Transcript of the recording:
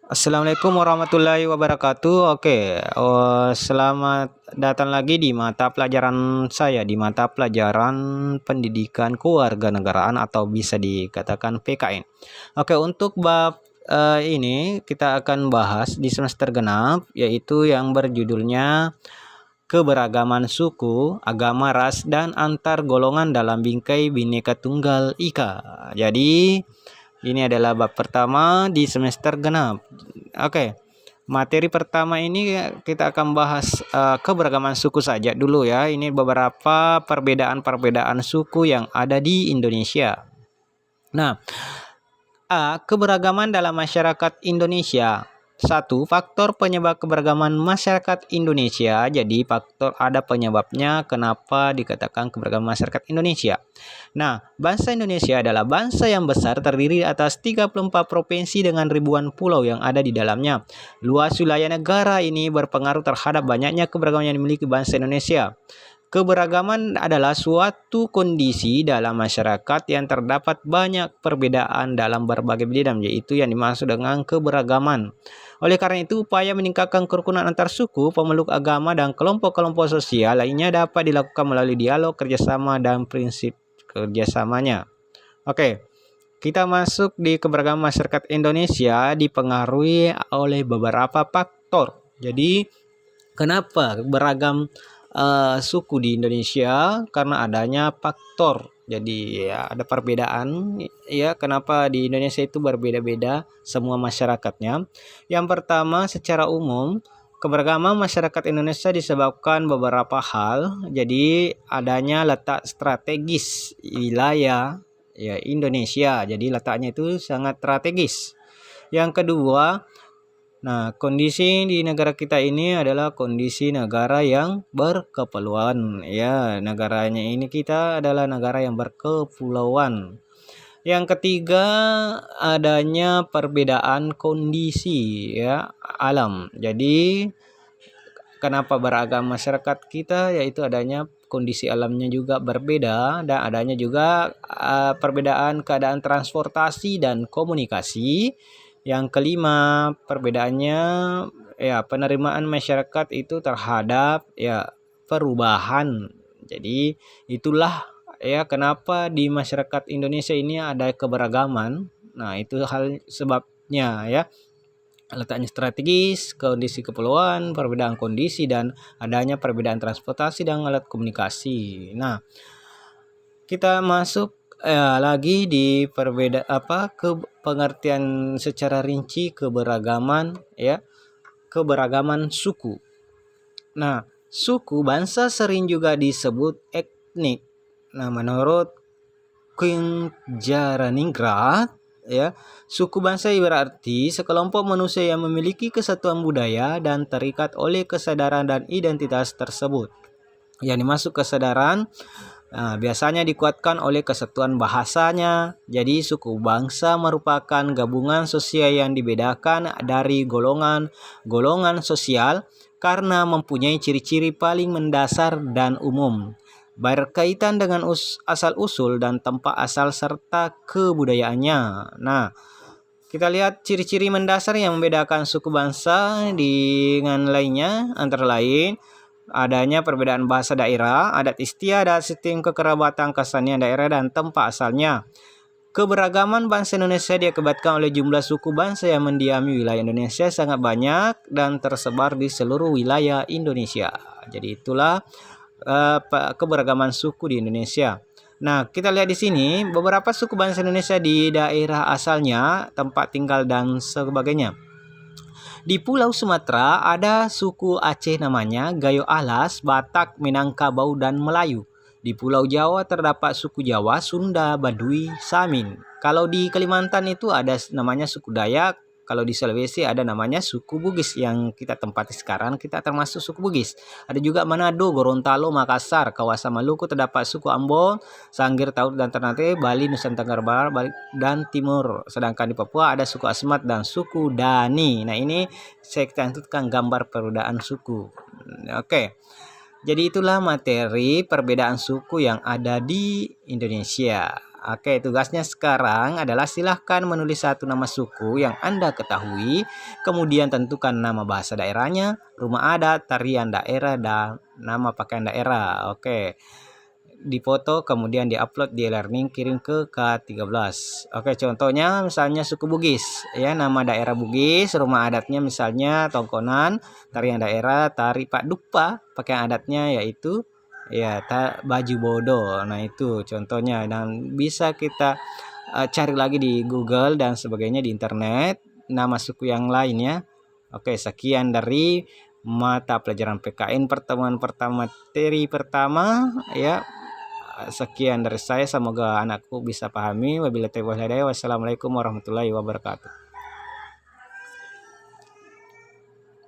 Assalamualaikum warahmatullahi wabarakatuh. Oke, selamat datang lagi di mata pelajaran saya di mata pelajaran Pendidikan Kewarganegaraan atau bisa dikatakan PKN. Oke, untuk bab ini kita akan bahas di semester genap yaitu yang berjudulnya keberagaman suku, agama, ras, dan antar golongan dalam bingkai Bhinneka Tunggal Ika. Jadi ini adalah bab pertama di semester genap. Oke, materi pertama ini kita akan bahas keberagaman suku saja dulu ya. Ini beberapa perbedaan-perbedaan suku yang ada di Indonesia. Nah, keberagaman dalam masyarakat Indonesia. Satu, faktor penyebab keberagaman masyarakat Indonesia. Jadi faktor ada penyebabnya kenapa dikatakan keberagaman masyarakat Indonesia. Nah, bangsa Indonesia adalah bangsa yang besar terdiri atas 34 provinsi dengan ribuan pulau yang ada di dalamnya. Luas wilayah negara ini berpengaruh terhadap banyaknya keberagaman yang dimiliki bangsa Indonesia. Keberagaman adalah suatu kondisi dalam masyarakat yang terdapat banyak perbedaan dalam berbagai bidang, yaitu yang dimaksud dengan keberagaman. Oleh karena itu, upaya meningkatkan kerukunan antar suku, pemeluk agama, dan kelompok-kelompok sosial lainnya dapat dilakukan melalui dialog, kerjasama, dan prinsip kerjasamanya. Oke, kita masuk di keberagaman masyarakat Indonesia dipengaruhi oleh beberapa faktor. Jadi, kenapa beragam suku di Indonesia? Karena adanya faktor. Jadi ya ada perbedaan ya kenapa di Indonesia itu berbeda-beda semua masyarakatnya. Yang pertama secara umum keberagaman masyarakat Indonesia disebabkan beberapa hal. Jadi adanya letak strategis wilayah ya Indonesia. Jadi letaknya itu sangat strategis. Yang kedua, nah, kondisi di negara kita ini adalah kondisi negara yang berkepulauan. Ya, negaranya ini kita adalah negara yang berkepulauan. Yang ketiga, adanya perbedaan kondisi ya alam. Jadi, kenapa beragam masyarakat kita yaitu adanya kondisi alamnya juga berbeda dan adanya juga perbedaan keadaan transportasi dan komunikasi. Yang kelima, perbedaannya ya penerimaan masyarakat itu terhadap ya perubahan. Jadi itulah ya kenapa di masyarakat Indonesia ini ada keberagaman. Nah, itu hal sebabnya ya. Letaknya strategis, kondisi kepulauan, perbedaan kondisi dan adanya perbedaan transportasi dan alat komunikasi. Nah, kita masuk lagi di pengertian secara rinci keberagaman ya keberagaman suku. Nah, suku bangsa sering juga disebut etnik. Nah, menurut King Jaraningrat ya, suku bangsa berarti sekelompok manusia yang memiliki kesatuan budaya dan terikat oleh kesadaran dan identitas tersebut. Yang dimaksud kesadaran biasanya dikuatkan oleh kesatuan bahasanya. Jadi suku bangsa merupakan gabungan sosial yang dibedakan dari golongan sosial karena mempunyai ciri-ciri paling mendasar dan umum, berkaitan dengan asal-usul dan tempat asal serta kebudayaannya. Nah, kita lihat ciri-ciri mendasar yang membedakan suku bangsa dengan lainnya antara lain adanya perbedaan bahasa daerah, adat istiadat, sistem kekerabatan, kesenian daerah, dan tempat asalnya. Keberagaman bangsa Indonesia diakibatkan oleh jumlah suku bangsa yang mendiami wilayah Indonesia sangat banyak dan tersebar di seluruh wilayah Indonesia. Jadi itulah keberagaman suku di Indonesia. Nah, kita lihat di sini beberapa suku bangsa Indonesia di daerah asalnya, tempat tinggal dan sebagainya. Di Pulau Sumatera ada suku Aceh namanya Gayo Alas, Batak, Minangkabau, dan Melayu. Di Pulau Jawa terdapat suku Jawa, Sunda, Baduy, Samin. Kalau di Kalimantan itu ada namanya suku Dayak. Kalau di Sulawesi ada namanya suku Bugis yang kita tempati sekarang, kita termasuk suku Bugis. Ada juga Manado, Gorontalo, Makassar, kawasan Maluku terdapat suku Ambon, Sangir, Taut, dan Ternate, Bali, Nusa Tenggara Barat, Bali, dan Timur. Sedangkan di Papua ada suku Asmat dan suku Dani. Nah, ini saya cantumkan gambar perbedaan suku. Oke. Jadi itulah materi perbedaan suku yang ada di Indonesia. Oke, tugasnya sekarang adalah silahkan menulis satu nama suku yang Anda ketahui, kemudian tentukan nama bahasa daerahnya, rumah adat, tarian daerah, dan nama pakaian daerah. Oke, dipoto, kemudian diupload di e-learning, kirim ke K13. Oke, contohnya misalnya suku Bugis, ya, nama daerah Bugis, rumah adatnya misalnya Tongkonan, tarian daerah, tari Pak Dupa, pakaian adatnya yaitu ya baju bodo. Nah, itu contohnya dan bisa kita cari lagi di Google dan sebagainya di internet nama suku yang lainnya. Oke, sekian dari mata pelajaran PKN pertemuan pertama materi pertama ya. Sekian dari saya, semoga anakku bisa pahami. Wabillahi taufiq wal hidayah. Wassalamualaikum warahmatullahi wabarakatuh.